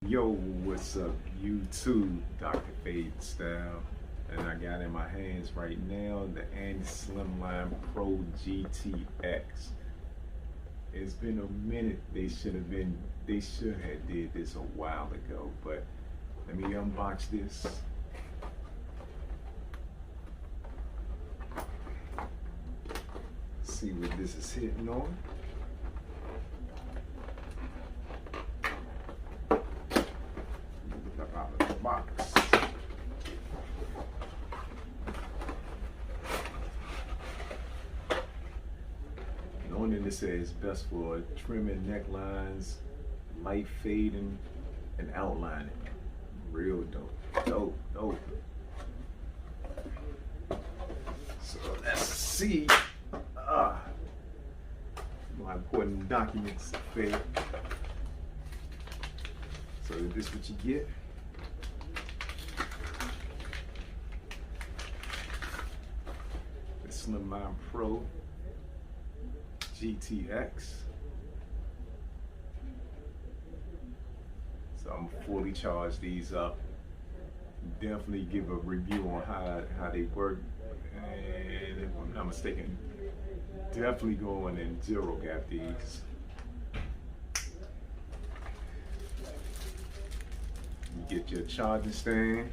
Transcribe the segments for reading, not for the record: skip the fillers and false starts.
Yo, what's up YouTube? Dr. Fade Style, and I got in my hands right now the Andis Slimline Pro GTX. It's been a minute. They should have did this a while ago, but let me unbox this. See what this is hitting on. Out of the box. Knowing that it says best for trimming necklines, light fading, and outlining. Real dope. So let's see. My important documents fail. So this is what you get. Slimline Pro GTX. So I'm fully charge these up. Definitely give a review on how they work. And if I'm not mistaken, definitely going in zero gap these. You get your charging stand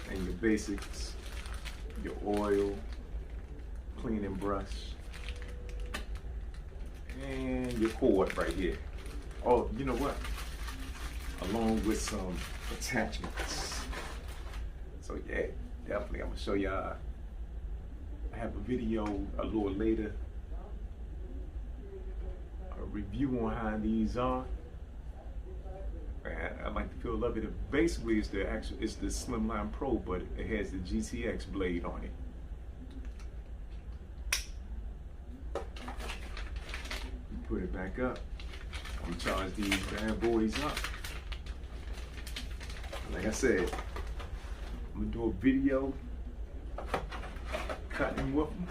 and your basics. Your oil, cleaning brush, and your cord right here. Oh, you know what? Along with some attachments. So yeah, definitely I'm gonna show y'all. I have a video a little later, a review on how these are. I like the feel of it. Basically, it's the Slimline Pro, but it has the GTX blade on it. Put it back up. I'm gonna charge these bad boys up. Like I said, I'm gonna do a video cutting with them.